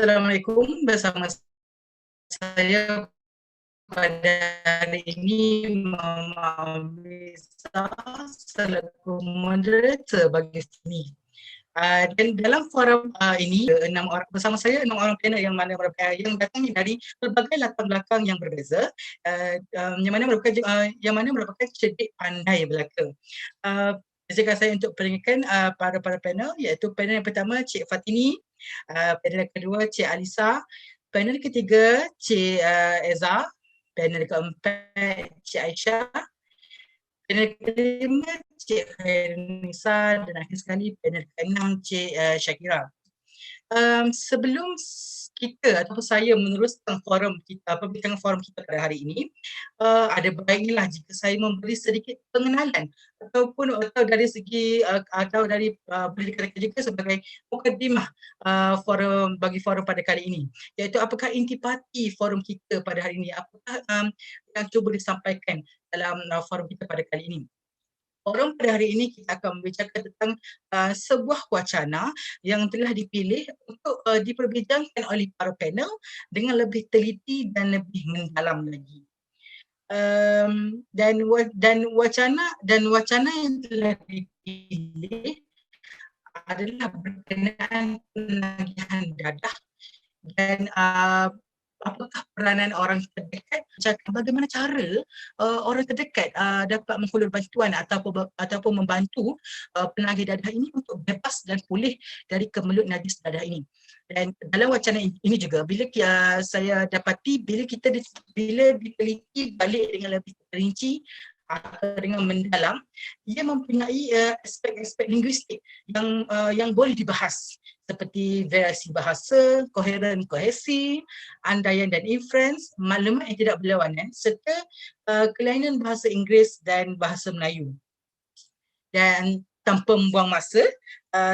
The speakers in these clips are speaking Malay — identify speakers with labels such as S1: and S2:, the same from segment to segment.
S1: Assalamualaikum, bersama saya pada hari ini Muhammad Bisa selaku moderator bagi sini. Dan dalam forum ini enam orang bersama saya, 6 orang panel yang datang dari pelbagai latar belakang yang berbeza, yang mana merupakan cerdik pandai belaka. Izinkan saya untuk peringatan para panel, iaitu panel yang pertama Cik Fatini, panel kedua Cik Alisa, panel ketiga Cik Eza, panel keempat Cik Aisyah, panel kelima Cik Khairunisa, dan akhir sekali panel keenam Cik Syakira. Sebelum kita ataupun saya meneruskan perbincangan forum kita pada hari ini, ada baiknya jika saya memberi sedikit pengenalan atau dari segi boleh dikatakan juga sebagai mukadimah forum pada kali ini, iaitu apakah intipati forum kita pada hari ini, apakah yang cuba disampaikan dalam forum kita pada kali ini. Forum pada hari ini kita akan membicarakan tentang sebuah wacana yang telah dipilih untuk diperbincangkan oleh para panel dengan lebih teliti dan lebih mendalam lagi. Dan wacana yang telah dipilih adalah berkenaan penagihan dadah dan apakah peranan orang terdekat, bagaimana cara orang terdekat dapat menghulur bantuan ataupun membantu penagih dadah ini untuk bebas dan pulih dari kemelut najis dadah ini. Dan dalam wacana ini juga, bila saya dapati, bila diteliti balik dengan lebih perinci atau dengan mendalam, ia mempunyai aspek-aspek linguistik yang boleh dibahas, seperti variasi bahasa, koheren, kohesi, andaian dan inference, maklumat yang tidak berlawanan, serta kelainan bahasa Inggeris dan bahasa Melayu. Dan tanpa membuang masa,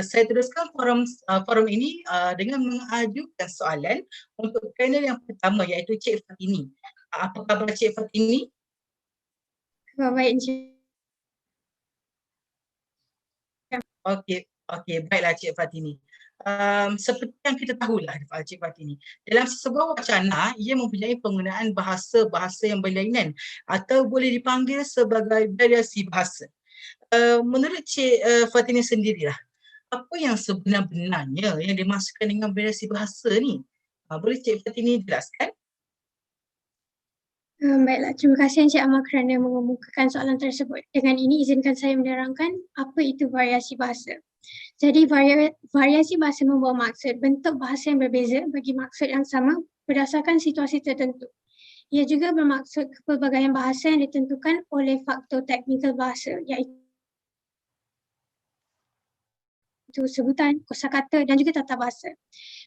S1: saya teruskan forum ini dengan mengajukan soalan untuk panel yang pertama, iaitu Cik Fatini. Apa khabar Cik Fatini?
S2: Baik, Encik.
S1: Okey, baiklah Cik Fatini. Seperti yang kita tahulah Cik Fatini, dalam sebuah wacana ia mempunyai penggunaan bahasa-bahasa yang berlainan atau boleh dipanggil sebagai variasi bahasa. Menurut Cik Fatini sendirilah, apa yang sebenar-benarnya yang dimaksudkan dengan variasi bahasa ni? Boleh Cik Fatini jelaskan?
S2: Baiklah, terima kasih Encik Amal kerana mengemukakan soalan tersebut. Dengan ini izinkan saya menerangkan apa itu variasi bahasa. Jadi variasi bahasa membawa maksud bentuk bahasa yang berbeza bagi maksud yang sama berdasarkan situasi tertentu. Ia juga bermaksud kepelbagaian bahasa yang ditentukan oleh faktor teknikal bahasa, iaitu sebutan, kosakata dan juga tata bahasa.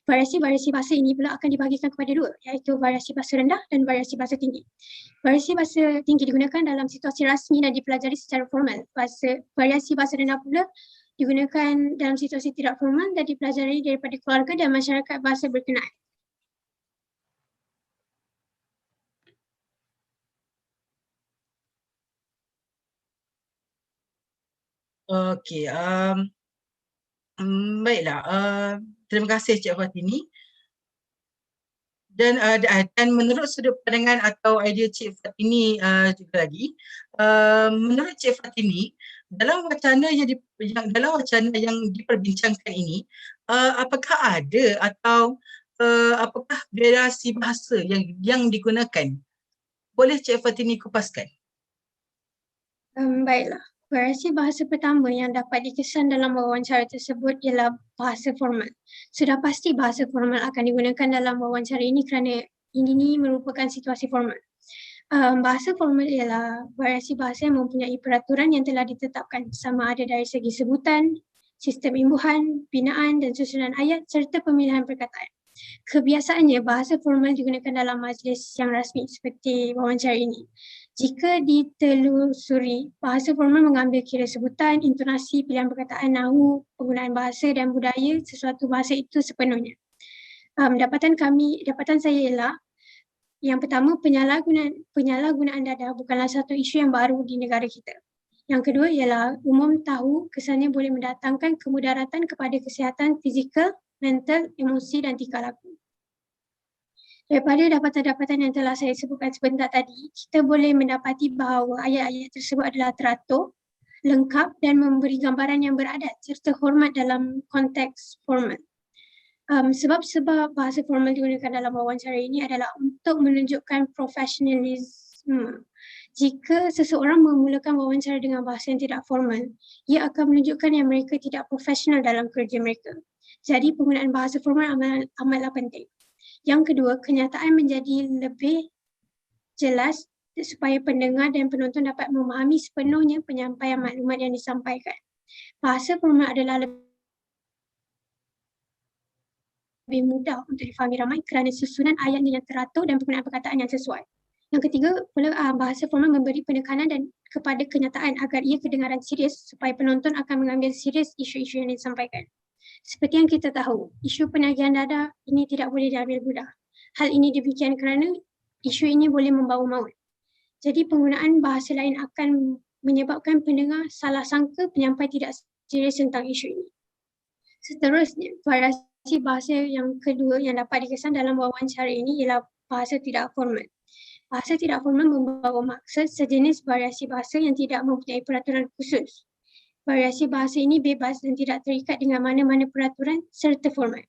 S2: Variasi bahasa ini pula akan dibahagikan kepada dua, iaitu variasi bahasa rendah dan variasi bahasa tinggi. Variasi bahasa tinggi digunakan dalam situasi rasmi dan dipelajari secara formal. Variasi bahasa rendah pula digunakan dalam situasi tidak formal dan dipelajari daripada keluarga dan masyarakat bahasa berkenaan.
S1: Okey, baiklah. Terima kasih Cik Fatini. Dan menurut sudut pandangan atau idea Cik Fatini juga lagi, menurut Cik Fatini, dalam wacana yang diperbincangkan ini, apakah ada atau apakah variasi bahasa yang digunakan? Boleh Cik Fatini kupaskan?
S2: Baiklah. Variasi bahasa pertama yang dapat dikesan dalam wawancara tersebut ialah bahasa formal. Sudah pasti bahasa formal akan digunakan dalam wawancara ini kerana ini merupakan situasi formal. Bahasa formal ialah variasi bahasa yang mempunyai peraturan yang telah ditetapkan, sama ada dari segi sebutan, sistem imbuhan, binaan dan susunan ayat serta pemilihan perkataan. Kebiasaannya bahasa formal digunakan dalam majlis yang rasmi seperti wawancara ini. Jika ditelusuri, bahasa formal mengambil kira sebutan, intonasi, pilihan perkataan, nahu, penggunaan bahasa dan budaya sesuatu bahasa itu sepenuhnya. Dapatan saya ialah yang pertama, penyalahgunaan dadah bukanlah satu isu yang baru di negara kita. Yang kedua ialah umum tahu kesannya boleh mendatangkan kemudaratan kepada kesihatan fizikal, mental, emosi dan tingkah laku. Daripada dapatan-dapatan yang telah saya sebutkan sebentar tadi, kita boleh mendapati bahawa ayat-ayat tersebut adalah teratur, lengkap dan memberi gambaran yang beradat serta hormat dalam konteks formal. Sebab-sebab bahasa formal digunakan dalam wawancara ini adalah untuk menunjukkan profesionalisme. Jika seseorang memulakan wawancara dengan bahasa yang tidak formal, ia akan menunjukkan yang mereka tidak profesional dalam kerja mereka. Jadi penggunaan bahasa formal amatlah penting. Yang kedua, kenyataan menjadi lebih jelas supaya pendengar dan penonton dapat memahami sepenuhnya penyampaian maklumat yang disampaikan. Bahasa formal adalah lebih mudah untuk difahami ramai kerana susunan ayatnya yang teratur dan penggunaan perkataan yang sesuai. Yang ketiga, pula bahasa formal memberi penekanan dan kepada kenyataan agar ia kedengaran serius supaya penonton akan mengambil serius isu-isu yang disampaikan. Seperti yang kita tahu, isu penagihan dadah ini tidak boleh diambil mudah. Hal ini demikian kerana isu ini boleh membawa maut. Jadi penggunaan bahasa lain akan menyebabkan pendengar salah sangka penyampai tidak serius tentang isu ini. Seterusnya, variasi bahasa yang kedua yang dapat dikesan dalam wawancara ini ialah bahasa tidak formal. Bahasa tidak formal membawa maksud sejenis variasi bahasa yang tidak mempunyai peraturan khusus. Variasi bahasa ini bebas dan tidak terikat dengan mana-mana peraturan serta format.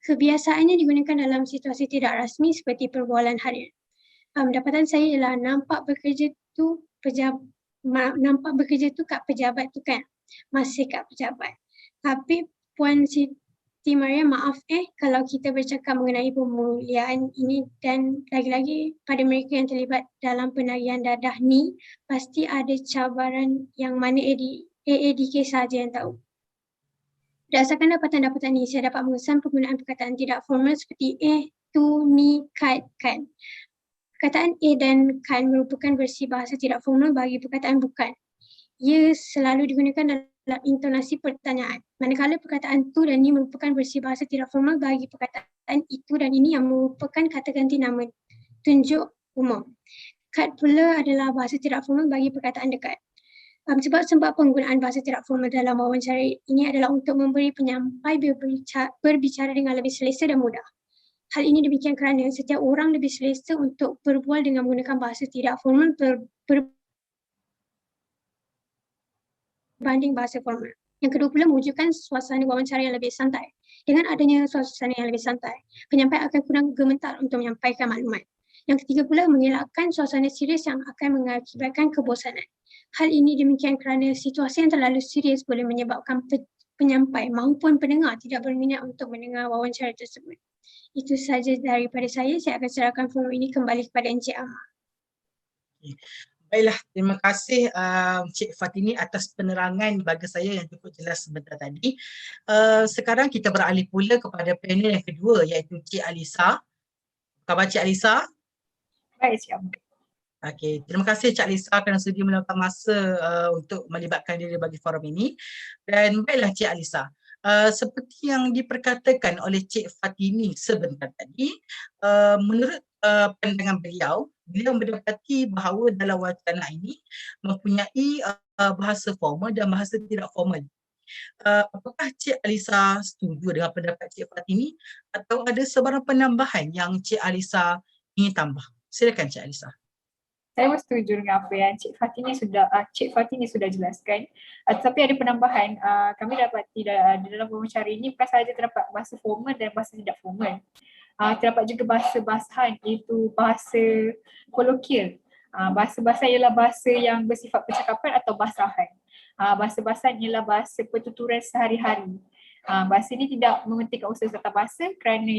S2: Kebiasaannya digunakan dalam situasi tidak rasmi seperti perbualan harian. Dapatan saya ialah nampak bekerja tu kat pejabat tu kan, masih kat pejabat. Tapi Puan Siti Maria, maaf kalau kita bercakap mengenai pemuliaan ini dan lagi-lagi pada mereka yang terlibat dalam penagihan dadah ni, pasti ada cabaran yang mana AADK sahaja yang tahu. Berdasarkan dapatan-dapatan ini, saya dapat mengesan penggunaan perkataan tidak formal seperti tu, ni, kad, kan. Perkataan dan kan merupakan versi bahasa tidak formal bagi perkataan bukan. Ia selalu digunakan dalam intonasi pertanyaan. Manakala perkataan tu dan ni merupakan versi bahasa tidak formal bagi perkataan itu dan ini yang merupakan kata ganti nama tunjuk umum. Kad pula adalah bahasa tidak formal bagi perkataan dekat. Sebab penggunaan bahasa tidak formal dalam wawancara ini adalah untuk memberi penyampai berbicara dengan lebih selesa dan mudah. Hal ini demikian kerana setiap orang lebih selesa untuk berbual dengan menggunakan bahasa tidak formal berbanding bahasa formal. Yang kedua pula mewujudkan suasana wawancara yang lebih santai. Dengan adanya suasana yang lebih santai, penyampai akan kurang gemetar untuk menyampaikan maklumat. Yang ketiga pula mengelakkan suasana serius yang akan mengakibatkan kebosanan. Hal ini demikian kerana situasi yang terlalu serius boleh menyebabkan penyampai maupun pendengar tidak berminat untuk mendengar wawancara tersebut. Itu sahaja daripada saya akan serahkan forum ini kembali kepada Encik Amar.
S1: Baiklah, terima kasih Cik Fatini atas penerangan bagi saya yang cukup jelas sebentar tadi. Sekarang kita beralih pula kepada panel yang kedua iaitu Cik Alisa. Apa khabar Cik Alisa?
S3: Baik, Cik Amar.
S1: Okey, terima kasih Cik Alisa kerana sudi meluangkan masa untuk melibatkan diri bagi forum ini. Dan baiklah Cik Alisa, seperti yang diperkatakan oleh Cik Fatini sebentar tadi, menurut pandangan beliau mendapati bahawa dalam wacana ini mempunyai bahasa formal dan bahasa tidak formal. Apakah Cik Alisa setuju dengan pendapat Cik Fatini atau ada sebarang penambahan yang Cik Alisa ingin tambah? Silakan Cik Alisa.
S3: Saya setuju dengan apa yang Cik Fatini sudah jelaskan. Tetapi ada penambahan, kami dapat di dalam wawancara ini bukan sahaja terdapat bahasa formal dan bahasa tidak formal. Terdapat juga bahasa basahan, iaitu bahasa kolokial. Bahasa basahan ialah bahasa yang bersifat percakapan atau basahan. Bahasa basahan ialah bahasa pertuturan sehari-hari. Bahasa ini tidak mementingkan unsur tata bahasa kerana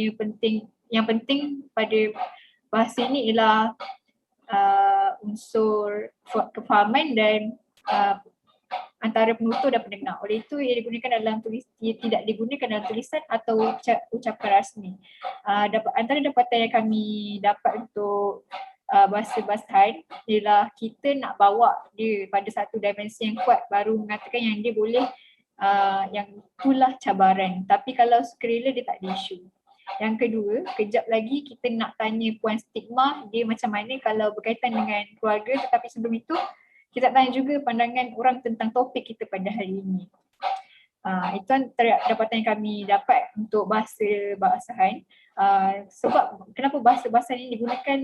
S3: yang penting pada bahasa ini ialah unsur kefahaman dan antara penutur dan pendengar. Oleh itu ia tidak digunakan dalam tulisan atau ucapan rasmi. Antara dapatan yang kami dapat untuk bahasa basahan ialah kita nak bawa dia pada satu dimensi yang kuat baru mengatakan yang dia boleh, yang itulah cabaran. Tapi kalau sukarela dia tak ada isu. Yang kedua, kejap lagi kita nak tanya Puan Stigma dia macam mana kalau berkaitan dengan keluarga, tetapi sebelum itu kita tanya juga pandangan orang tentang topik kita pada hari ini. Itu antara dapatan yang kami dapat untuk bahasa basahan. Sebab kenapa bahasa-bahasa ini digunakan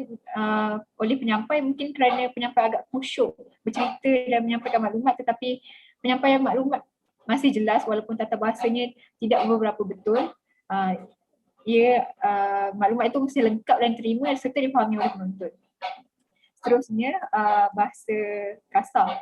S3: oleh penyampai, mungkin kerana penyampai agak khusyuk bercerita dan menyampaikan maklumat, tetapi penyampaian maklumat masih jelas walaupun tata bahasanya tidak beberapa betul. Maklumat itu mesti lengkap dan terima serta difahami oleh penonton. Seterusnya, bahasa kasar.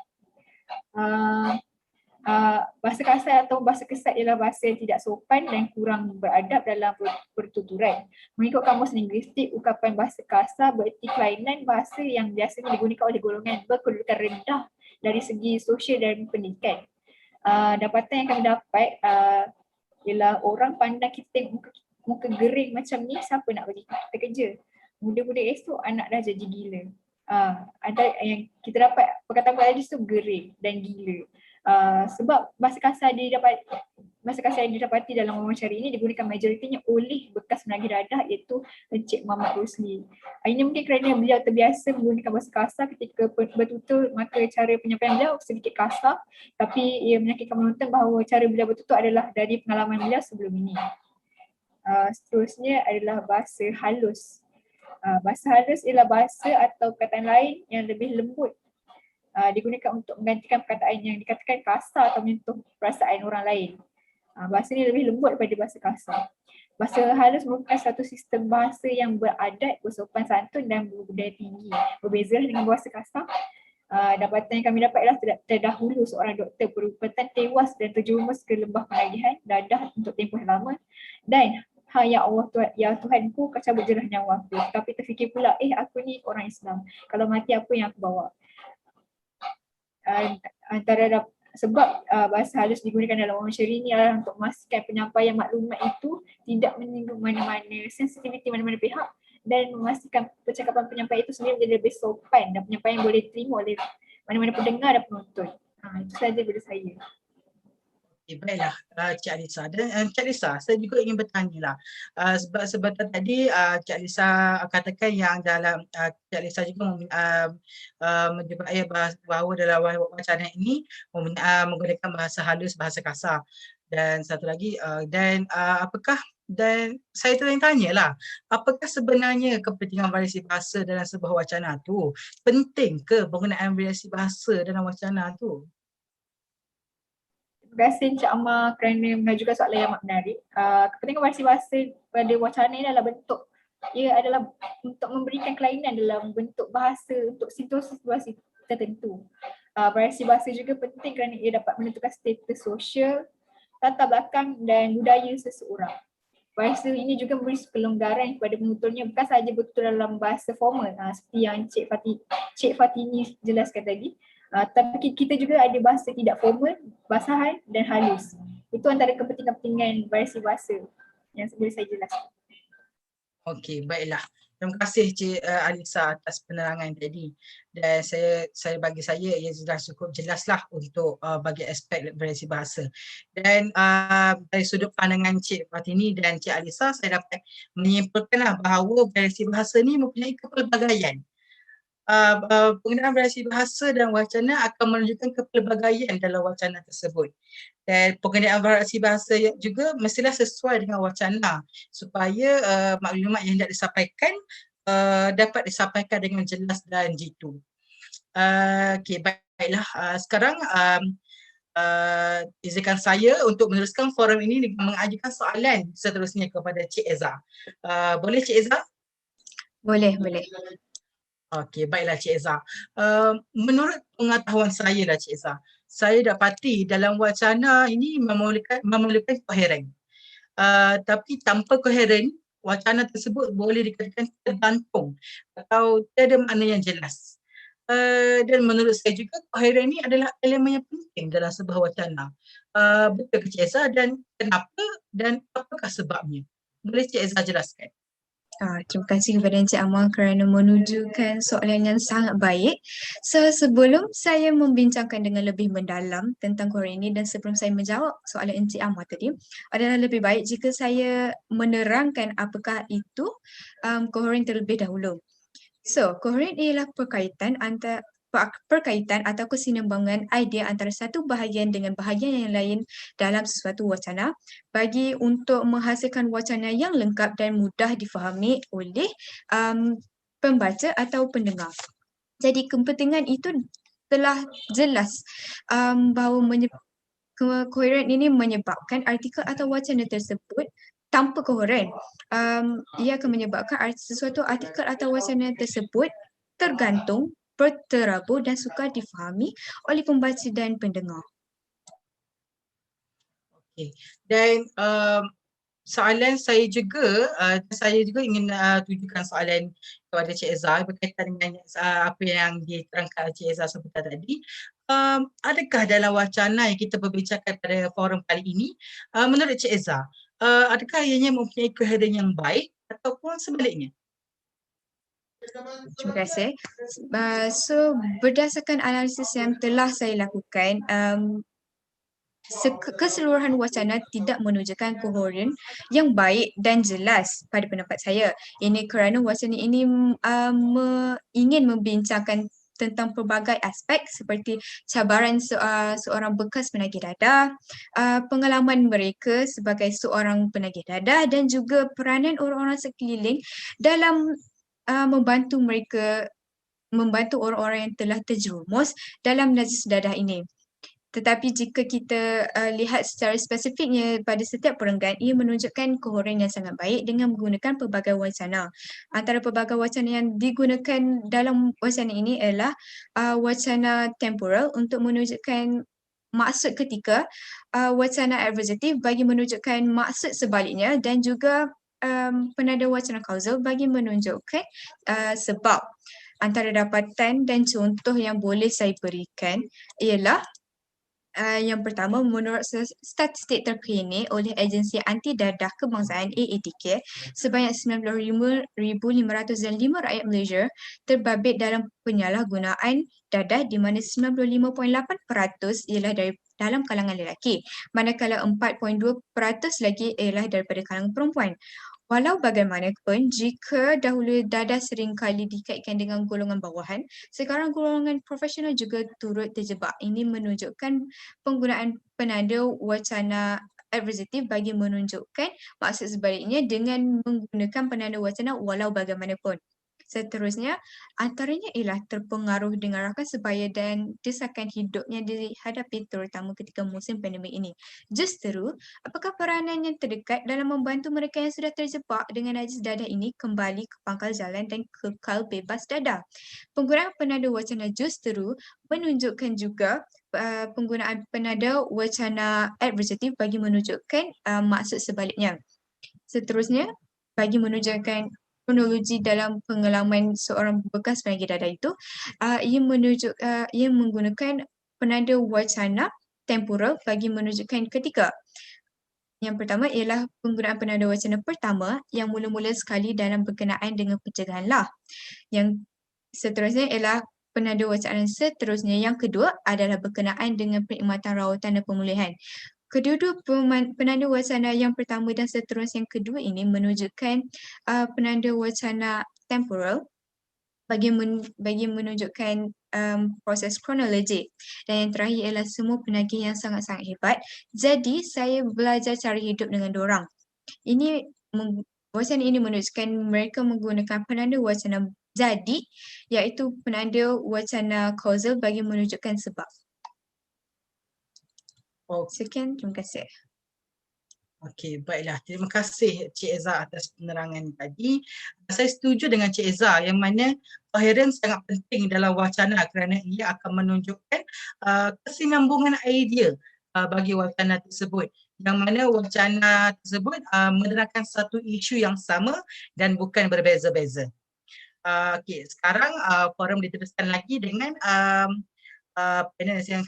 S3: Bahasa kasar atau bahasa kesat ialah bahasa yang tidak sopan dan kurang beradab dalam pertuturan. Mengikut kamus linguistik, ungkapan bahasa kasar bererti kelainan bahasa yang biasanya digunakan oleh golongan berkedudukan rendah dari segi sosial dan pendidikan. Dapatan yang kami dapat ialah orang pandang kita tengok muka gering macam ni, siapa nak bagi kita kerja? Muda-muda esok anak dah jadi gila. Ada yang kita dapat perkataan tadi tu gering dan gila. Sebab bahasa kasar yang didapati dalam wawancara ini digunakan majoritinya oleh bekas menagih dadah iaitu Encik Muhammad Rosli. Ini mungkin kerana beliau terbiasa menggunakan bahasa kasar ketika bertutur, maka cara penyampaian beliau sedikit kasar, tapi ia meyakinkan penonton bahawa cara beliau bertutur adalah dari pengalaman beliau sebelum ini. Seterusnya adalah bahasa halus. Bahasa halus ialah bahasa atau perkataan lain yang lebih lembut, digunakan untuk menggantikan perkataan yang dikatakan kasar atau menyentuh perasaan orang lain. Bahasa ini lebih lembut daripada bahasa kasar. Bahasa halus merupakan satu sistem bahasa yang beradab, bersopan santun dan berbudaya tinggi. Berbeza dengan bahasa kasar. Dapatan yang kami dapat ialah terdahulu seorang doktor berupatan tewas dan terjerumus ke lembah penagihan dadah untuk tempoh yang lama, dan ya Allah, ya Tuhanku, kau cabut jerah nyawa aku. Tapi terfikir pula, aku ni orang Islam, kalau mati apa yang aku bawa? Sebab bahasa halus digunakan dalam wawancara ini adalah untuk memastikan penyampaian maklumat itu tidak menyinggung mana-mana sensitiviti mana-mana pihak, dan memastikan percakapan penyampai itu sendiri menjadi lebih sopan dan penyampaian boleh diterima oleh mana-mana pendengar dan penonton. Itu sahaja dari saya.
S1: Baiklah, Cik Alisa. Dan Cik Alisa, saya juga ingin bertanya lah. Sebab sebentar tadi Cik Alisa katakan yang dalam Cik Alisa juga menyebabkan bahawa dalam wacana ini menggunakan bahasa halus, bahasa kasar. Dan satu lagi, dan saya tanya lah, apakah sebenarnya kepentingan variasi bahasa dalam sebuah wacana tu? Penting ke penggunaan variasi bahasa dalam wacana tu?
S3: Terima kasih Encik Amar kerana mengajukan soalan yang amat menarik. Kepentingan variasi bahasa pada wacana ini adalah bentuk, ia adalah untuk memberikan kelainan dalam bentuk bahasa untuk situasi tertentu. Variasi bahasa juga penting kerana ia dapat menentukan status sosial, latar belakang dan budaya seseorang. Bahasa ini juga memberi kelonggaran kepada penuturnya, bukan sahaja betul dalam bahasa formal seperti yang Cik Fatini jelaskan tadi. Tapi kita juga ada bahasa tidak formal, basahan dan halus. Itu antara kepentingan variasi bahasa yang boleh saya jelaskan.
S1: Okey, baiklah. Terima kasih Cik Alisa atas penerangan tadi. Dan saya bagi saya ia sudah cukup jelaslah untuk bagi aspek variasi bahasa. Dan dari sudut pandangan Cik Fatini dan Cik Alisa, saya dapat menyimpulkanlah bahawa variasi bahasa ni mempunyai kepelbagaian. Penggunaan variasi bahasa dan wacana akan menunjukkan kepelbagaian dalam wacana tersebut. Dan penggunaan variasi bahasa juga mestilah sesuai dengan wacana supaya maklumat yang hendak disampaikan dapat disampaikan dengan jelas dan jitu. Okey, baiklah. Sekarang izinkan saya untuk meneruskan forum ini dengan mengajukan soalan seterusnya kepada Cik Eza. Boleh Cik Eza?
S4: Boleh.
S1: Okey, baiklah Cik Eza. Menurut pengetahuan saya lah Cik Eza, saya dapati dalam wacana ini memerlukan koheren. Tapi tanpa koheren, wacana tersebut boleh dikatakan tergantung atau tiada makna yang jelas. Dan menurut saya juga koheren ini adalah elemen yang penting dalam sebuah wacana. Betul ke Cik Eza, dan kenapa dan apakah sebabnya? Boleh Cik Eza jelaskan?
S4: Terima kasih kepada Encik Amar kerana menunjukkan soalan yang sangat baik. So, sebelum saya membincangkan dengan lebih mendalam tentang koheren ini dan sebelum saya menjawab soalan Encik Amar tadi, adalah lebih baik jika saya menerangkan apakah itu koheren terlebih dahulu. So, koheren ialah perkaitan antara perkaitan atau kesinambungan idea antara satu bahagian dengan bahagian yang lain dalam sesuatu wacana bagi untuk menghasilkan wacana yang lengkap dan mudah difahami oleh pembaca atau pendengar. Jadi kepentingan itu telah jelas bahawa koheren ini menyebabkan artikel atau wacana tersebut tanpa koheren. Ia akan menyebabkan sesuatu artikel atau wacana tersebut tergantung, berterabur dan sukar difahami oleh pembaca dan pendengar.
S1: Okey. Dan soalan saya juga ingin tujukan soalan kepada Cik Eza berkaitan dengan apa yang diterangkan Cik Eza sebentar tadi. Adakah dalam wacana yang kita berbincangkan pada forum kali ini, menurut Cik Eza, adakah ianya mempunyai koheren yang baik ataupun sebaliknya?
S4: Terima kasih. So berdasarkan analisis yang telah saya lakukan, keseluruhan wacana tidak menunjukkan koheren yang baik dan jelas pada pendapat saya. Ini kerana wacana ini ingin membincangkan tentang pelbagai aspek seperti cabaran seorang bekas penagih dadah, pengalaman mereka sebagai seorang penagih dadah dan juga peranan orang-orang sekeliling dalam membantu orang-orang yang telah terjerumus dalam najis dadah ini. Tetapi jika kita lihat secara spesifiknya pada setiap perenggan, ia menunjukkan koheren yang sangat baik dengan menggunakan pelbagai wacana. Antara pelbagai wacana yang digunakan dalam wacana ini ialah wacana temporal untuk menunjukkan maksud ketika, wacana adversative bagi menunjukkan maksud sebaliknya dan juga penada wacana causal bagi menunjukkan sebab. Antara dapatan dan contoh yang boleh saya berikan ialah yang pertama, menurut statistik terkini oleh Agensi Anti Dadah Kebangsaan AATK, sebanyak 95,505 rakyat Malaysia terbabit dalam penyalahgunaan dadah di mana 95.8% ialah dalam kalangan lelaki, manakala 4.2% lagi ialah daripada kalangan perempuan. Walau bagaimanapun, jika dahulu dadah seringkali dikaitkan dengan golongan bawahan, sekarang golongan profesional juga turut terjebak. Ini menunjukkan penggunaan penanda wacana adversative bagi menunjukkan maksud sebaliknya dengan menggunakan penanda wacana walau bagaimanapun. Seterusnya, antaranya ialah terpengaruh dengan rakan sebaya dan desakan hidupnya dihadapi terutama ketika musim pandemik ini. Justeru, apakah peranan yang terdekat dalam membantu mereka yang sudah terjebak dengan najis dadah ini kembali ke pangkal jalan dan kekal bebas dadah? Penggunaan penada wacana justeru menunjukkan juga penggunaan penada wacana adversative bagi menunjukkan maksud sebaliknya. Seterusnya, bagi menunjukkan kronologi dalam pengalaman seorang bekas penagih dadah itu, ia menggunakan penada wacana temporal bagi menunjukkan ketika. Yang pertama ialah penggunaan penada wacana pertama yang mula-mula sekali dalam berkenaan dengan pencegahan lah. Yang seterusnya ialah penada wacana seterusnya. Yang kedua adalah berkenaan dengan perkhidmatan rawatan dan pemulihan. Kedua-dua penanda wacana yang pertama dan seterusnya yang kedua ini menunjukkan penanda wacana temporal bagi menunjukkan proses kronologi. Dan yang terakhir ialah semua penagih yang sangat-sangat hebat. Jadi saya belajar cara hidup dengan dorang. Wacana ini menunjukkan mereka menggunakan penanda wacana jadi, iaitu penanda wacana causal bagi menunjukkan sebab. Sekian, terima kasih.
S1: Okey, baiklah. Terima kasih Cik Eza atas penerangan tadi. Saya setuju dengan Cik Eza yang mana koheren sangat penting dalam wacana kerana ia akan menunjukkan kesinambungan idea bagi wacana tersebut. Yang mana wacana tersebut menerangkan satu isu yang sama dan bukan berbeza-beza. Okey, sekarang forum diteruskan lagi dengan panel yang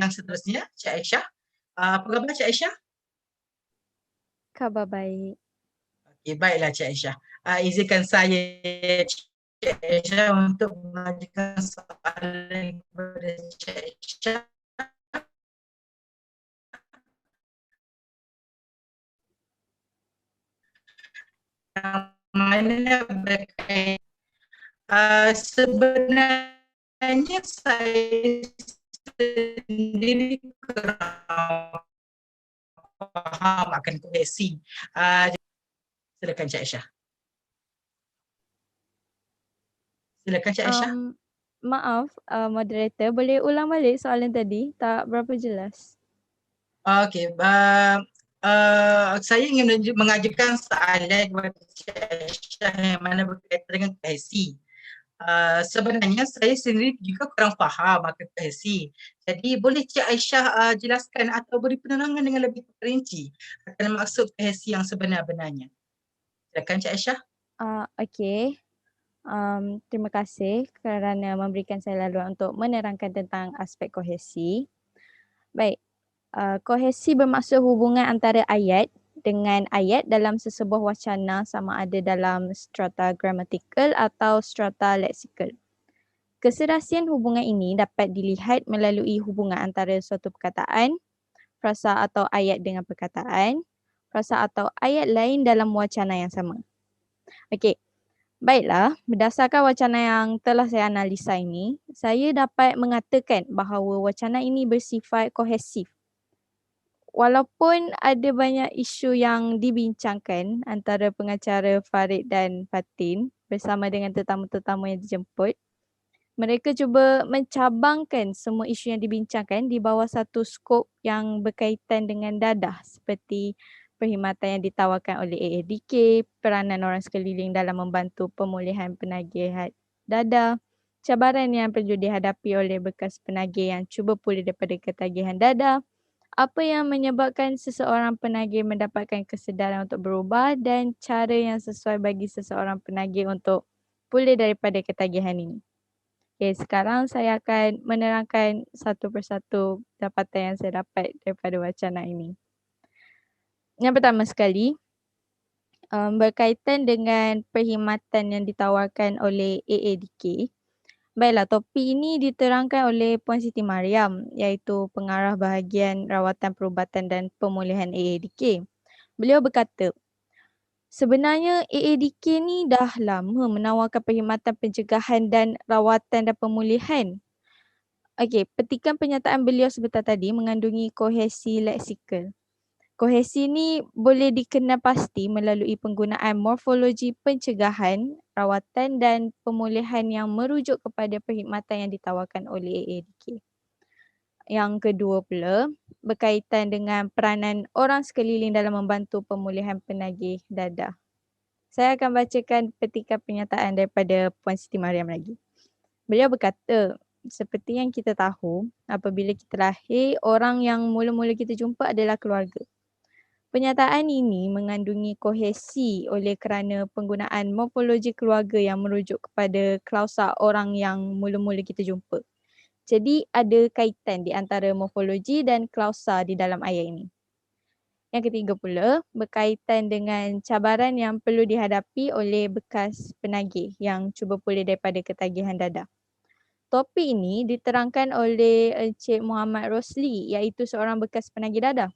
S1: seterusnya, Cik Aisyah. Apa khabar Cik Aisyah?
S5: Khabar baik.
S1: Okay, baiklah Cik Aisyah. Izinkan saya Cik Aisyah untuk mengajukan soalan kepada Cik Aisyah. Yang mana berkait sebenarnya sebenarnya saya sendiri kurang faham akan kohesi. Silakan Cik Aisyah. Silakan Cik Aisyah.
S5: Maaf, moderator, boleh ulang balik soalan tadi? Tak berapa jelas.
S1: Okey, saya ingin mengajukan soalan kepada Cik Aisyah yang mana berkaitan dengan kohesi. Sebenarnya saya sendiri juga kurang faham akan kohesi. Jadi boleh Cik Aisyah jelaskan atau beri penerangan dengan lebih terperinci akan maksud kohesi yang sebenar-benarnya. Silakan Cik Aisyah.
S5: Okey. Terima kasih kerana memberikan saya laluan untuk menerangkan tentang aspek kohesi. Baik, kohesi bermaksud hubungan antara ayat dengan ayat dalam sesebuah wacana sama ada dalam strata gramatikal atau strata leksikal. Keserasian hubungan ini dapat dilihat melalui hubungan antara suatu perkataan, frasa atau ayat dengan perkataan, frasa atau ayat lain dalam wacana yang sama. Okey. Baiklah, berdasarkan wacana yang telah saya analisa ini, saya dapat mengatakan bahawa wacana ini bersifat kohesif. Walaupun ada banyak isu yang dibincangkan antara pengacara Farid dan Fatin bersama dengan tetamu-tetamu yang dijemput, mereka cuba mencabangkan semua isu yang dibincangkan di bawah satu skop yang berkaitan dengan dadah seperti perkhidmatan yang ditawarkan oleh AADK, peranan orang sekeliling dalam membantu pemulihan penagihan dadah, cabaran yang perlu dihadapi oleh bekas penagih yang cuba pulih daripada ketagihan dadah, apa yang menyebabkan seseorang penagih mendapatkan kesedaran untuk berubah dan cara yang sesuai bagi seseorang penagih untuk pulih daripada ketagihan ini. Okay, sekarang saya akan menerangkan satu persatu dapatan yang saya dapat daripada wacana ini. Yang pertama sekali, berkaitan dengan perkhidmatan yang ditawarkan oleh AADK. Baiklah, topik ini diterangkan oleh Puan Siti Mariam iaitu pengarah bahagian rawatan perubatan dan pemulihan AADK. Beliau berkata, sebenarnya AADK ni dah lama menawarkan perkhidmatan pencegahan dan rawatan dan pemulihan. Okey, petikan pernyataan beliau sebentar tadi mengandungi kohesi leksikal. Kohesi ni boleh dikenal pasti melalui penggunaan morfologi pencegahan, rawatan dan pemulihan yang merujuk kepada perkhidmatan yang ditawarkan oleh AADK. Yang kedua pula, berkaitan dengan peranan orang sekeliling dalam membantu pemulihan penagih dadah. Saya akan bacakan petikan pernyataan daripada Puan Siti Mariam lagi. Beliau berkata, seperti yang kita tahu, apabila kita lahir, orang yang mula-mula kita jumpa adalah keluarga. Pernyataan ini mengandungi kohesi oleh kerana penggunaan morfologi keluarga yang merujuk kepada klausa orang yang mula-mula kita jumpa. Jadi ada kaitan di antara morfologi dan klausa di dalam ayat ini. Yang ketiga pula, berkaitan dengan cabaran yang perlu dihadapi oleh bekas penagih yang cuba pulih daripada ketagihan dadah. Topik ini diterangkan oleh Encik Muhammad Rosli iaitu seorang bekas penagih dadah.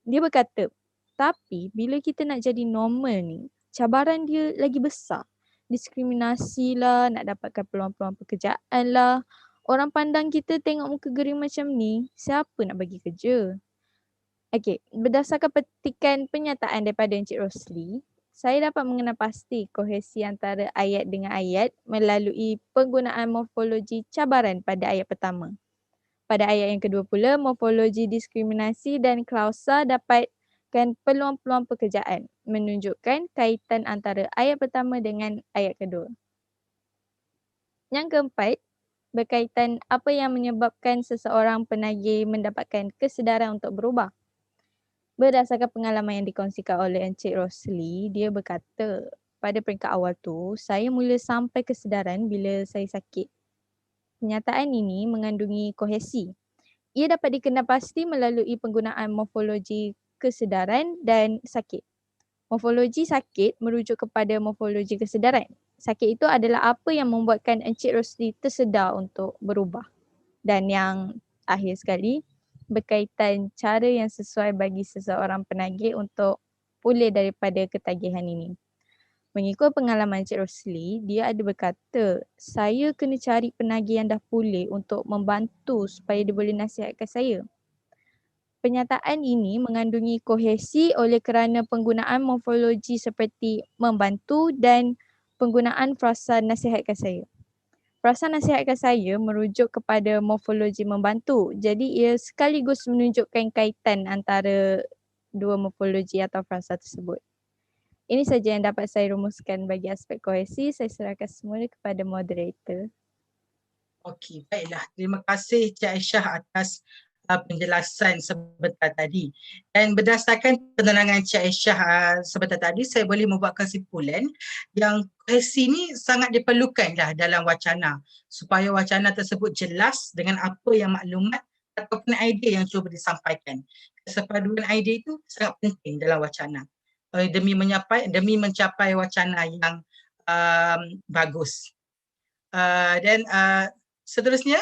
S5: Dia berkata, tapi bila kita nak jadi normal ni, cabaran dia lagi besar. Diskriminasi lah, nak dapatkan peluang-peluang pekerjaan lah. Orang pandang kita tengok muka gering macam ni, siapa nak bagi kerja? Okey, berdasarkan petikan pernyataan daripada Encik Rosli, saya dapat mengenal pasti kohesi antara ayat dengan ayat melalui penggunaan morfologi cabaran pada ayat pertama. Pada ayat yang kedua pula, morfologi diskriminasi dan klausa dapatkan peluang-peluang pekerjaan, menunjukkan kaitan antara ayat pertama dengan ayat kedua. Yang keempat, berkaitan apa yang menyebabkan seseorang penagih mendapatkan kesedaran untuk berubah. Berdasarkan pengalaman yang dikongsikan oleh Encik Rosli, dia berkata, pada peringkat awal tu, saya mula sampai kesedaran bila saya sakit. Pernyataan ini mengandungi kohesi. Ia dapat dikenal pasti melalui penggunaan morfologi kesedaran dan sakit. Morfologi sakit merujuk kepada morfologi kesedaran. Sakit itu adalah apa yang membuatkan Encik Rosli tersedar untuk berubah. Dan yang akhir sekali, berkaitan cara yang sesuai bagi seseorang penagih untuk pulih daripada ketagihan ini. Mengikut pengalaman Cik Rosli, dia ada berkata, saya kena cari penagih yang dah pulih untuk membantu supaya dia boleh nasihatkan saya. Pernyataan ini mengandungi kohesi oleh kerana penggunaan morfologi seperti membantu dan penggunaan frasa nasihatkan saya. Frasa nasihatkan saya merujuk kepada morfologi membantu. Jadi ia sekaligus menunjukkan kaitan antara dua morfologi atau frasa tersebut. Ini saja yang dapat saya rumuskan bagi aspek kohesi. Saya serahkan semula kepada moderator.
S1: Okey, baiklah. Terima kasih Cik Aisyah atas penjelasan sebentar tadi. Dan berdasarkan penerangan Cik Aisyah sebentar tadi, saya boleh membuat kesimpulan yang kohesi ini sangat diperlukanlah dalam wacana supaya wacana tersebut jelas dengan apa yang maklumat ataupun idea yang cuba disampaikan. Kesepaduan idea itu sangat penting dalam wacana demi mencapai wacana yang bagus. Dan seterusnya,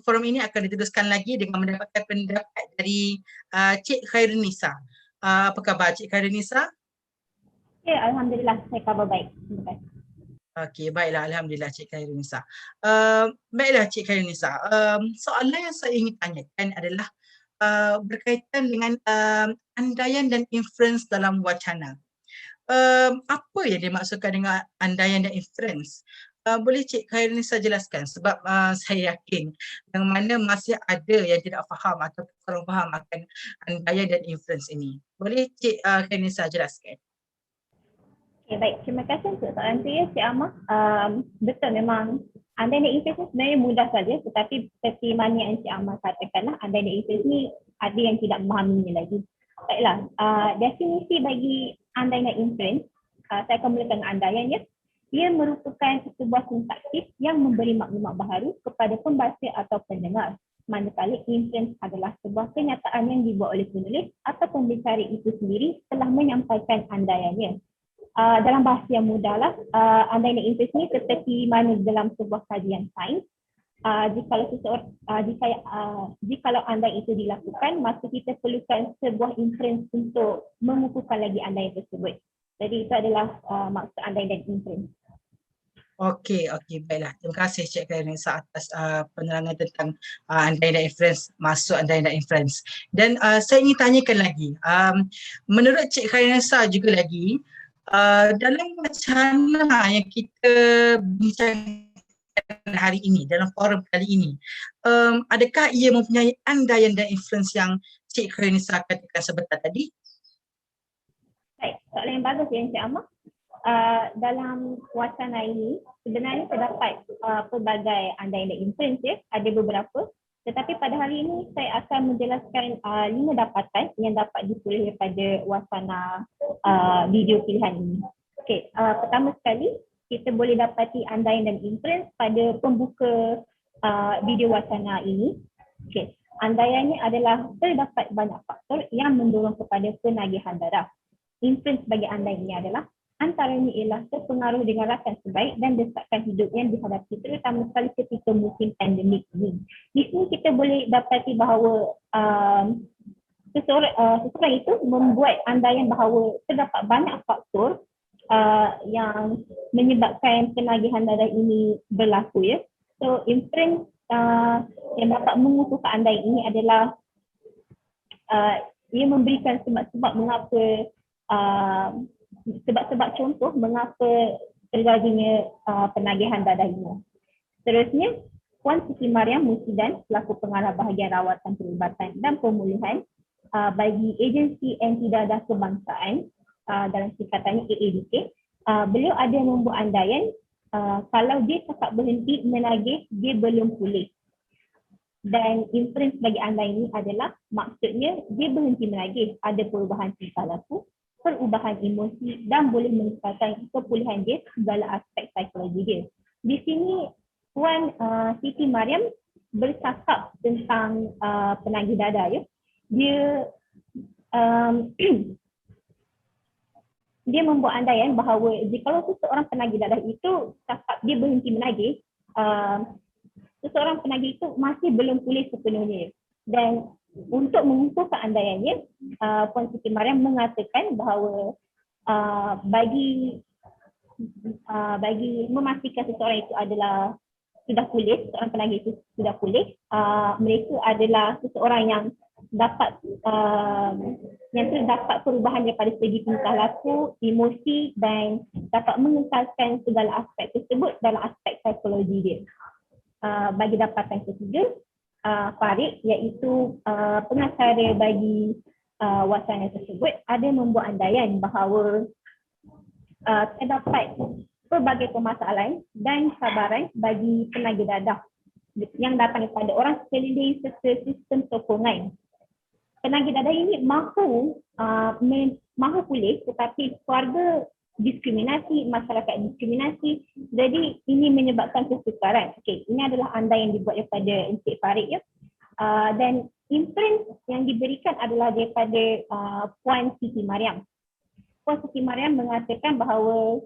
S1: forum ini akan diteruskan lagi dengan mendapatkan pendapat dari Cik Khairunisa. Apa khabar Cik Khairunisa?
S6: Ya, Alhamdulillah saya khabar baik. Terima kasih.
S1: Okey, baiklah. Alhamdulillah Cik Khairunisa. Baiklah Cik Khairunisa, soalan yang saya ingin tanyakan adalah berkaitan dengan andaian dan inference dalam wacana. Apa yang dimaksudkan dengan andaian dan inference? Boleh Cik Khairunisa jelaskan sebab saya yakin yang mana masih ada yang tidak faham atau kurang faham akan andaian dan inference ini. Boleh Cik Khairunisa jelaskan?
S6: Okay, baik. Terima kasih untuk soalan saya, Cik Amah. Betul memang andaian dan inference sebenarnya mudah saja, tetapi seperti mana yang Cik Amah katakanlah, andaian dan inference ni ada yang tidak memahaminya lagi. Baiklah, definisi bagi andaian dan inference, saya akan mulakan dengan andaian ya. Dia merupakan sebuah sintaksis yang memberi maklumat baharu kepada pembaca atau pendengar. Manakala inference adalah sebuah kenyataan yang dibuat oleh penulis atau pembicara itu sendiri telah menyampaikan andaiannya. Dalam bahasa yang mudahlah, andaian dan inference ni seperti mana dalam sebuah kajian sains. Jikalau andaian itu dilakukan, maka kita perlukan sebuah inference untuk mengukuhkan lagi andaian tersebut. Jadi itu adalah maksud andaian dan inference.
S1: Okey, baiklah. Terima kasih Cik Khairunisa atas penerangan tentang andaian dan inference, masuk andaian dan inference. Dan saya ingin tanyakan lagi, menurut Cik Khairunisa juga lagi, dalam wacana yang kita bincangkan hari ini, dalam forum kali ini, adakah ia mempunyai andaian dan inference yang Cik Khairunisa katakan sebentar tadi?
S6: Baik, soalan yang bagus ya Encik Amah. Dalam wacana ini sebenarnya terdapat pelbagai andaian dan inference ya, ada beberapa. Tetapi pada hari ini saya akan menjelaskan 5 dapatan yang dapat diperoleh daripada wacana video pilihan ini. Okey, pertama sekali kita boleh dapati andaian dan inference pada pembuka video wacana ini. Okey, andaiannya adalah terdapat banyak faktor yang mendorong kepada penagihan darah. Inference bagi andaian ini adalah antaranya ialah terpengaruh dengan rakan sebaik dan desakan hidup yang dihadapi terutama sekali ketika musim pandemik ini. Di sini kita boleh dapati bahawa seseorang itu membuat andaian bahawa terdapat banyak faktor yang menyebabkan penagihan darah ini berlaku ya. So inference yang dapat mengukuhkan andaian ini adalah ia memberikan sebab-sebab mengapa sebab-sebab contoh mengapa terjadinya penagihan darah ini. Seterusnya, Puan Siti Mariam Musidan selaku pengarah bahagian rawatan perubatan dan pemulihan bagi agensi anti-dadah kebangsaan dalam singkatannya AADK, beliau ada membuat andaian kalau dia cakap berhenti menagih, dia belum pulih. Dan inference bagi andaian ini adalah maksudnya dia berhenti menagih, ada perubahan tingkah laku, perubahan emosi dan boleh meningkatkan kepulihan dia segala aspek psikologi dia. Di sini Puan Siti Mariam bercakap tentang penagih dadah ya. Dia membuat andaian bahawa jika seseorang penagih dadah itu cakap dia berhenti menagih, seseorang penagih itu masih belum pulih sepenuhnya. Dan untuk mengukuhkan andaiannya, Puan Siti Mariam mengatakan bahawa bagi bagi memastikan seseorang itu adalah sudah pulih, seorang penagih itu sudah pulih, mereka adalah seseorang yang dapat terdapat perubahan daripada segi tingkah laku, emosi dan dapat mengekalkan segala aspek tersebut dalam aspek psikologi dia. Bagi dapatan ketiga, Farid iaitu pengacara bagi wacana tersebut ada membuat andaian bahawa terdapat pelbagai permasalahan dan cabaran bagi penagih dadah yang datang daripada orang sekeliling serta sistem sokongan. Penagih dadah ini mahu pulih, tetapi keluarga diskriminasi, masyarakat diskriminasi, jadi ini menyebabkan kesukaran. Okey, ini adalah andaian yang dibuat daripada Encik Farid ya. Dan imprint yang diberikan adalah daripada Puan Siti Mariam. Puan Siti Mariam mengatakan bahawa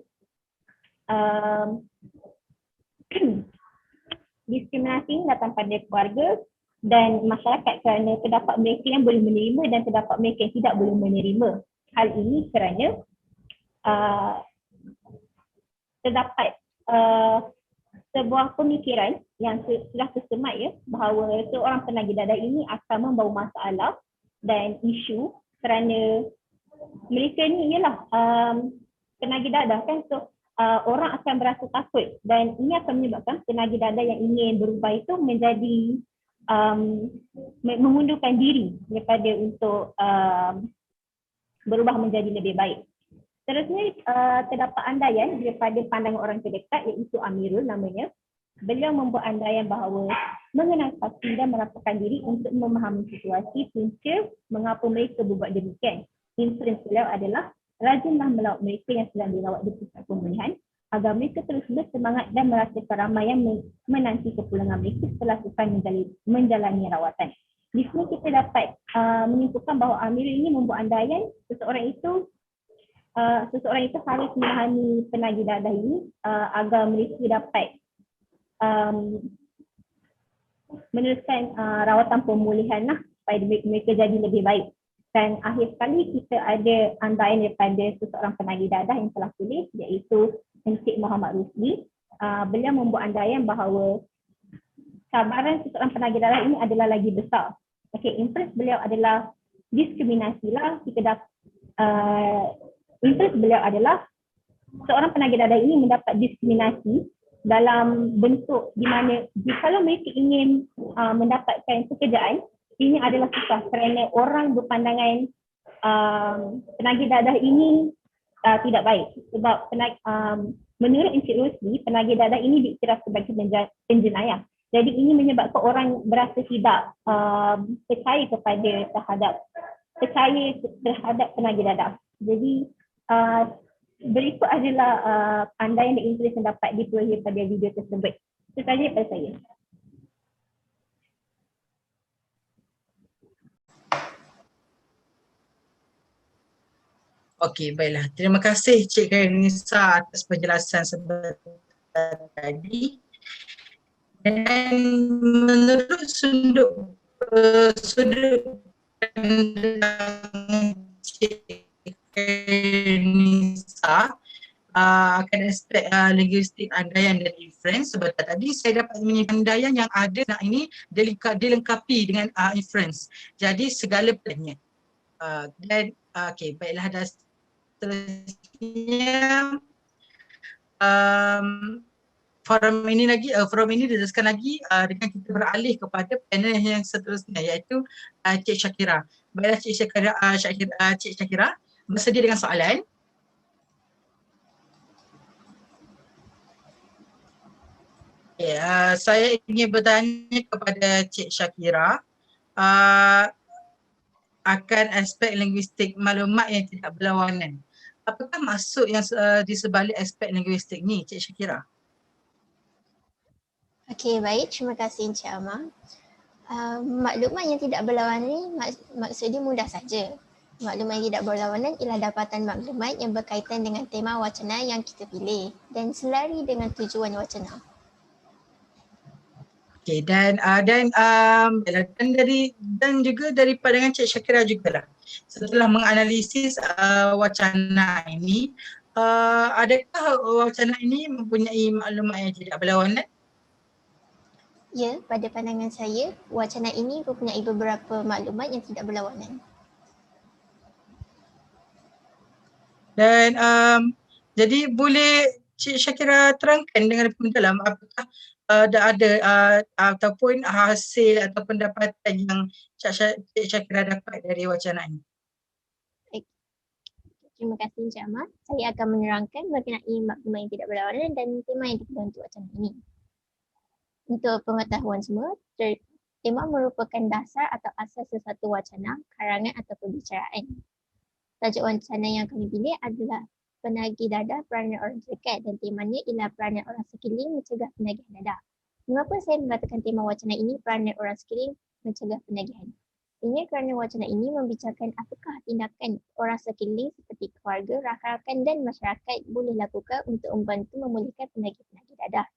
S6: diskriminasi ini datang pada keluarga dan masyarakat kerana terdapat mereka yang boleh menerima dan terdapat mereka yang tidak boleh menerima. Hal ini kerana terdapat sebuah pemikiran yang sudah tersemat ya, bahawa seorang penagih dadah ini akan membawa masalah dan isu kerana mereka ni ialah penagih dadah kan, so orang akan berasa takut dan ini akan menyebabkan penagih dadah yang ingin berubah itu menjadi mengundurkan diri daripada untuk berubah menjadi lebih baik. Seterusnya terdapat andaian daripada pandangan orang terdekat iaitu Amirul namanya. Beliau membuat andaian bahawa mengenal pasti dan merapakan diri untuk memahami situasi punca mengapa mereka berbuat demikian. Inference beliau adalah rajinlah melawat mereka yang sedang dirawat di pusat pemulihan agar mereka terus bersemangat dan merasakan ramai yang menanti kepulangan mereka setelah selesai menjalani rawatan. Di sini kita dapat menyimpulkan bahawa Amirul ini membuat andaian seseorang itu harus memahami penagih dadah ini agar mereka dapat meneruskan rawatan pemulihan supaya mereka jadi lebih baik. Dan akhir sekali kita ada andaian daripada seseorang penagih dadah yang telah tulis iaitu Encik Muhammad Rusli. Beliau membuat andaian bahawa cabaran seseorang penagih dadah ini adalah lagi besar. Okey, interest beliau adalah diskriminasi lah. Interest beliau adalah seorang penagih dadah ini mendapat diskriminasi dalam bentuk di mana kalau mereka ingin mendapatkan pekerjaan, ini adalah susah kerana orang berpandangan penagih dadah ini tidak baik. Sebab menurut Encik Rusli, penagih dadah ini diiktiraf sebagai penjenayah. Jadi ini menyebabkan orang berasa tidak percaya terhadap penagih dadah. Jadi berikut adalah andaian dan interest yang dapat diperoleh pada video tersebut. Itu sahaja daripada saya.
S1: Okey, baiklah. Terima kasih Cik Nisa atas penjelasan sebentar tadi. Dan menurut sudut pandang Cik Nisa akan aspek linguistik andaian dan inference, sebentar tadi saya dapat menyimpan andaian yang ada ini dilengkapi dengan inference. Jadi segala pelanya. Dan okey, baiklah, dah seterusnya forum ini diteruskan lagi dengan kita beralih kepada panel yang seterusnya iaitu Cik Syakira. Baiklah Cik Syakira, bersedia dengan soalan? Okay, saya ingin bertanya kepada Cik Syakira akan aspek linguistik maklumat yang tidak berlawanan. Apakah maksud yang di sebalik aspek linguistik ni, Cik Syakira?
S7: Okey, baik. Terima kasih Encik Amar. Maklumat yang tidak berlawanan ni maksudnya mudah saja. Maklumat yang tidak berlawanan ialah dapatan maklumat yang berkaitan dengan tema wacana yang kita pilih dan selari dengan tujuan wacana.
S1: Okey, dan juga dari pandangan Cik Syakira jugalah, setelah menganalisis wacana ini, adakah wacana ini mempunyai maklumat yang tidak berlawanan?
S7: Ya, pada pandangan saya, wacana ini mempunyai beberapa maklumat yang tidak berlawanan.
S1: Dan jadi boleh Cik Syakira terangkan dengan lebih mendalam apakah dah ada ataupun hasil atau pendapatan yang Cik Syakira dapat dari wacana ini?
S7: Terima kasih Encik Ahmad. Saya akan menerangkan mengenai maklumat yang tidak berlawanan dan tema yang digunakan untuk wacana ini. Untuk pengetahuan semua, tema merupakan dasar atau asas sesuatu wacana, karangan atau perbicaraan. Tajuk wacana yang kami pilih adalah penagih dadah peranan orang terdekat dan temanya ialah peranan orang sekeliling mencegah penagihan dadah. Mengapa saya mengatakan tema wacana ini peranan orang sekeliling mencegah penagihan? Ini kerana wacana ini membicarakan apakah tindakan orang sekeliling seperti keluarga, rakan-rakan dan masyarakat boleh lakukan untuk membantu memulihkan penagih-penagih dadah.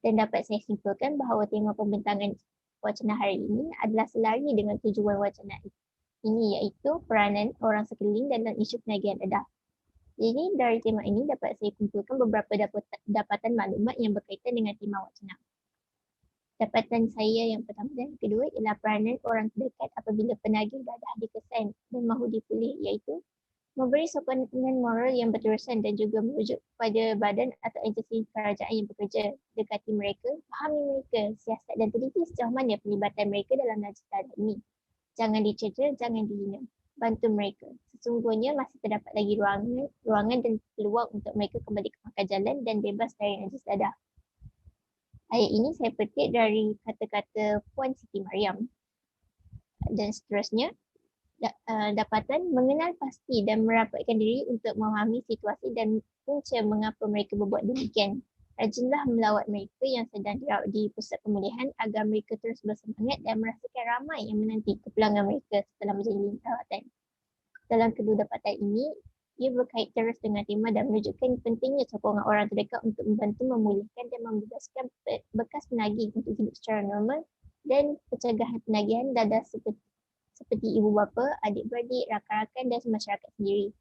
S7: Dan dapat saya simpulkan bahawa tema pembentangan wacana hari ini adalah selari dengan tujuan wacana ini iaitu peranan orang sekeliling dalam isu penagihan dadah. Jadi dari tema ini dapat saya kumpulkan beberapa dapatan maklumat yang berkaitan dengan tema wacana. Dapatan saya yang pertama dan kedua ialah peranan orang terdekat apabila penagih dadah dikesan dan mahu dipulih iaitu memberi sokongan moral yang berterusan dan juga merujuk kepada badan atau agensi kerajaan yang bekerja, dekati mereka, fahami mereka, siasat dan teliti sejauh mana pelibatan mereka dalam najis dadah ini. Jangan dicela, jangan dihina. Bantu mereka. Sesungguhnya masih terdapat lagi ruangan dan peluang untuk mereka kembali ke pangkal jalan dan bebas dari najis dadah. Ayat ini saya petik dari kata-kata Puan Siti Mariam. Dan seterusnya, dapatan mengenal pasti dan merapatkan diri untuk memahami situasi dan punca mengapa mereka berbuat demikian. Rajinlah melawat mereka yang sedang dirawat di pusat pemulihan agar mereka terus bersemangat dan merasakan ramai yang menanti kepulangan mereka setelah menjalani rawatan. Dalam kedua dapatan ini, ia berkait terus dengan tema dan menunjukkan pentingnya sokongan orang terdekat untuk membantu memulihkan dan membebaskan bekas penagih untuk hidup secara normal dan pencegahan penagihan dadah seperti ibu bapa, adik-beradik, rakan-rakan dan masyarakat sendiri.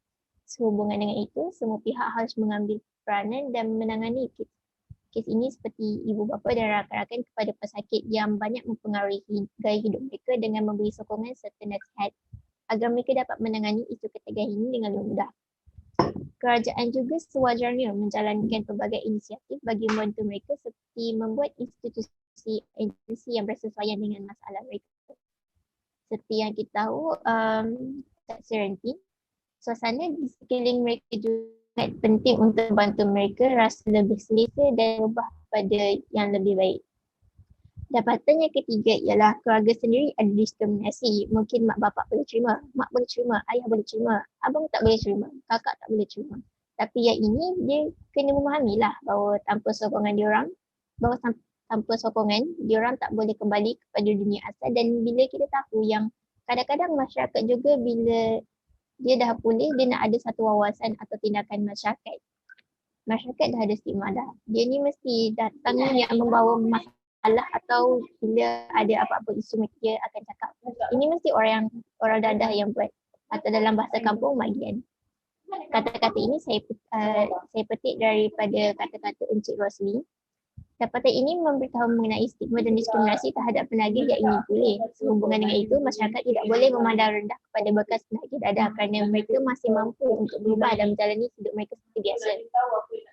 S7: Sehubungan dengan itu, semua pihak harus mengambil peranan dan menangani kes ini seperti ibu bapa dan rakan-rakan kepada pesakit yang banyak mempengaruhi gaya hidup mereka dengan memberi sokongan serta nasihat agar mereka dapat menangani isu ketegangan ini dengan mudah. Kerajaan juga sewajarnya menjalankan pelbagai inisiatif bagi membantu mereka seperti membuat institusi agensi yang bersesuaian dengan masalah mereka. Seperti yang kita tahu, tak serentak, suasana di sekeliling mereka juga penting untuk membantu mereka rasa lebih selesa dan berubah pada yang lebih baik. Dapatan yang ketiga ialah keluarga sendiri ada diskriminasi. Mungkin mak bapak boleh terima, mak boleh terima, ayah boleh terima, abang tak boleh terima, kakak tak boleh terima. Tapi yang ini dia kena memahamilah bahawa tanpa sokongan diorang, diorang tak boleh kembali kepada dunia asal. Dan bila kita tahu yang kadang-kadang masyarakat juga bila dia dah pulih, dia nak ada satu wawasan atau tindakan masyarakat. Masyarakat dah ada stigma dah. Dia ni mesti datang yang membawa masalah atau bila ada apa-apa isu dia akan cakap. Ini mesti orang dadah yang buat atau dalam bahasa kampung magian. Kata-kata ini saya petik daripada kata-kata Encik Rosli. Dapatan ini memberitahu mengenai stigma dan diskriminasi terhadap penagih yang ingin pulih. Sehubungan dengan itu, masyarakat tidak boleh memandang rendah kepada bekas penagih dadah kerana mereka masih mampu untuk berubah dan menjalani hidup mereka seperti biasa.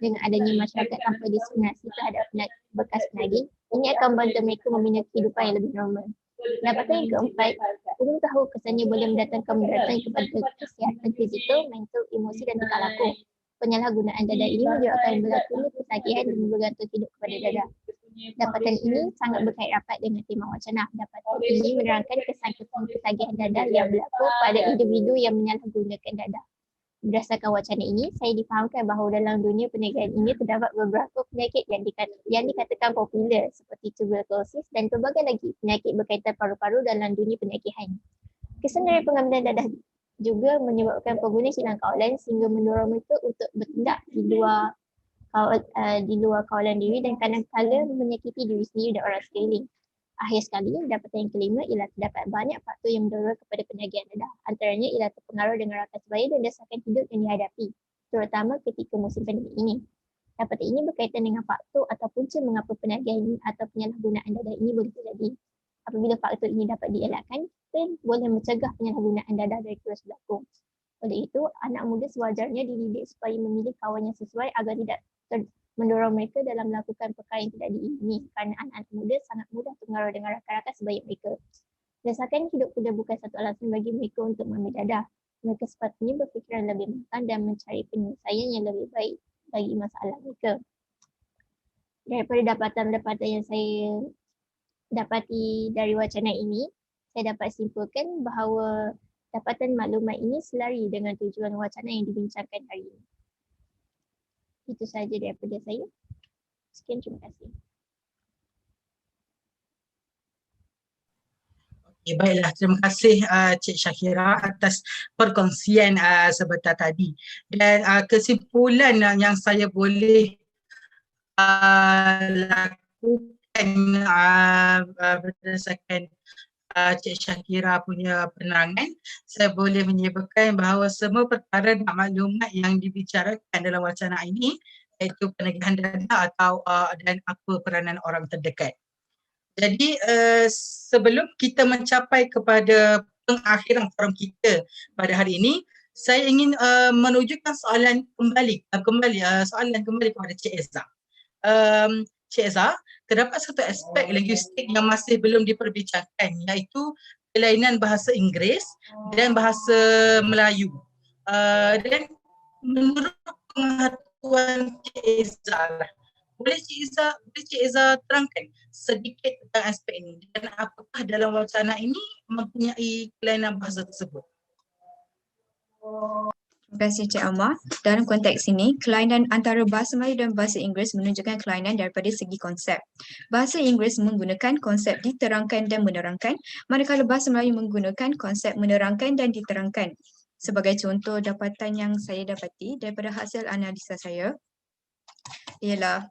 S7: Dengan adanya masyarakat tanpa diskriminasi terhadap bekas penagih, ini akan membantu mereka membina kehidupan yang lebih normal. Dapatan yang keempat, ulun tahu kesannya boleh mendatangkan mudaratan kepada kesihatan fizikal, mental, emosi dan tingkah laku. Penyalahgunaan dadah ini menyebabkan berlakunya penagihan dan bergantung hidup kepada dadah. Dapatan ini sangat berkait rapat dengan tema wacana. Dapatan ini menerangkan kesan-kesan ketagihan dadah yang berlaku pada individu yang menyalahgunakan dadah. Berdasarkan wacana ini, saya difahamkan bahawa dalam dunia penagihan ini terdapat beberapa penyakit yang dikatakan popular seperti tuberculosis dan pelbagai lagi penyakit berkaitan paru-paru dalam dunia penagihan. Kesan dari pengambilan dadah juga menyebabkan pengguna hilang kawalan sehingga mendorong mereka untuk bertindak di luar kawalan diri dan kadang-kadang menyakiti diri sendiri dan orang sekeliling. Akhir sekali, dapatan yang kelima ialah terdapat banyak faktor yang mendorong kepada penagihan dadah. Antaranya ialah terpengaruh dengan rakan sebaya dan desakan hidup yang dihadapi. terutama ketika musim pendek ini. Dapatan ini berkaitan dengan faktor atau punca mengapa penagihan ini atau penyalahgunaan dadah ini boleh terjadi. Apabila faktor ini dapat dielakkan, kita boleh mencegah penyalahgunaan dadah dari terus berlaku. Oleh itu, anak muda sewajarnya dididik supaya memilih kawan yang sesuai agar tidak mendorong mereka dalam melakukan perkara yang tidak diingini, kerana anak-anak muda sangat mudah terpengaruh dengan rakan-rakan sebaik mereka. Berdasarkan hidup kuda bukan satu alasan bagi mereka untuk mengambil dadah. Mereka sepatutnya berfikiran lebih matang dan mencari penyelesaian yang lebih baik bagi masalah mereka. Daripada dapatan-dapatan yang saya dapati dari wacana ini, saya dapat simpulkan bahawa dapatan maklumat ini selari dengan tujuan wacana yang dibincangkan hari ini. Itu sahaja daripada saya. Sekian, terima kasih.
S1: Okay, baiklah, terima kasih Cik Syakira atas perkongsian sebentar tadi. Dan kesimpulan yang saya boleh lakukan berdasarkan Cik Syakira punya penerangan, saya boleh menyebutkan bahawa semua perkara dan maklumat yang dibicarakan dalam wacana ini, iaitu penagihan dadah atau dan apa peranan orang terdekat. Jadi sebelum kita mencapai kepada pengakhiran forum kita pada hari ini, saya ingin menunjukkan soalan kembali kepada Cik Eza. Cik Eza, terdapat satu aspek linguistik yang masih belum diperbincangkan, iaitu kelainan bahasa Inggeris dan bahasa Melayu. Dan menurut pengetahuan Cik Eza, boleh Cik Eza terangkan sedikit tentang aspek ini dan apakah dalam wacana ini mempunyai kelainan bahasa tersebut?
S4: Terima kasih Cik Amar. Dalam konteks ini, kelainan antara bahasa Melayu dan bahasa Inggeris menunjukkan kelainan daripada segi konsep. Bahasa Inggeris menggunakan konsep diterangkan dan menerangkan, manakala bahasa Melayu menggunakan konsep menerangkan dan diterangkan. Sebagai contoh dapatan yang saya dapati daripada hasil analisa saya ialah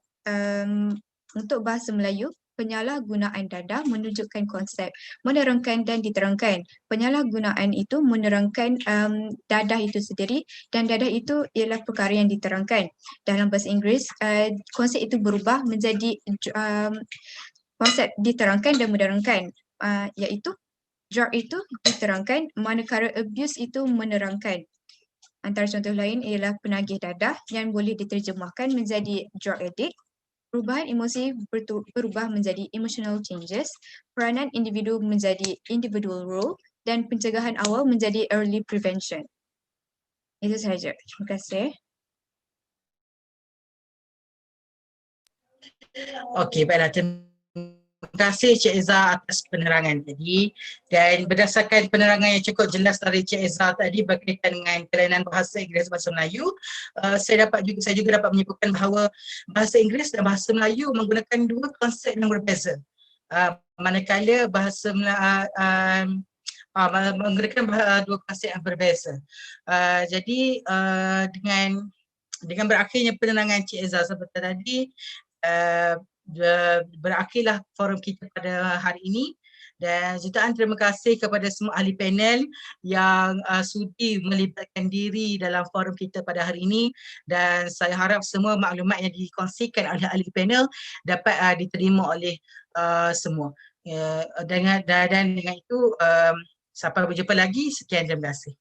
S4: untuk bahasa Melayu, penyalahgunaan dadah menunjukkan konsep menerangkan dan diterangkan. Penyalahgunaan itu menerangkan dadah itu sendiri dan dadah itu ialah perkara yang diterangkan. Dalam bahasa Inggeris, konsep itu berubah menjadi konsep diterangkan dan menerangkan, iaitu drug itu diterangkan, manakala abuse itu menerangkan. Antara contoh lain ialah penagih dadah yang boleh diterjemahkan menjadi drug addict. Perubahan emosi berubah menjadi emotional changes, peranan individu menjadi individual role dan pencegahan awal menjadi early prevention. Itu sahaja. Terima kasih.
S1: Okey, baiklah. Terima kasih Cik Eza atas penerangan tadi, dan berdasarkan penerangan yang cukup jelas dari Cik Eza tadi berkaitan dengan kelainan bahasa Inggeris dan bahasa Melayu, saya juga dapat menyebutkan bahawa bahasa Inggeris dan bahasa Melayu menggunakan dua konsep yang berbeza. Manakala bahasa Melayu menggunakan dua konsep yang berbeza. Jadi dengan berakhirnya penerangan Cik Eza seperti tadi, berakhirlah forum kita pada hari ini, dan jutaan terima kasih kepada semua ahli panel yang sudi melibatkan diri dalam forum kita pada hari ini, dan saya harap semua maklumat yang dikongsikan oleh ahli panel dapat diterima oleh semua. Dan dengan itu sampai berjumpa lagi. Sekian, terima kasih.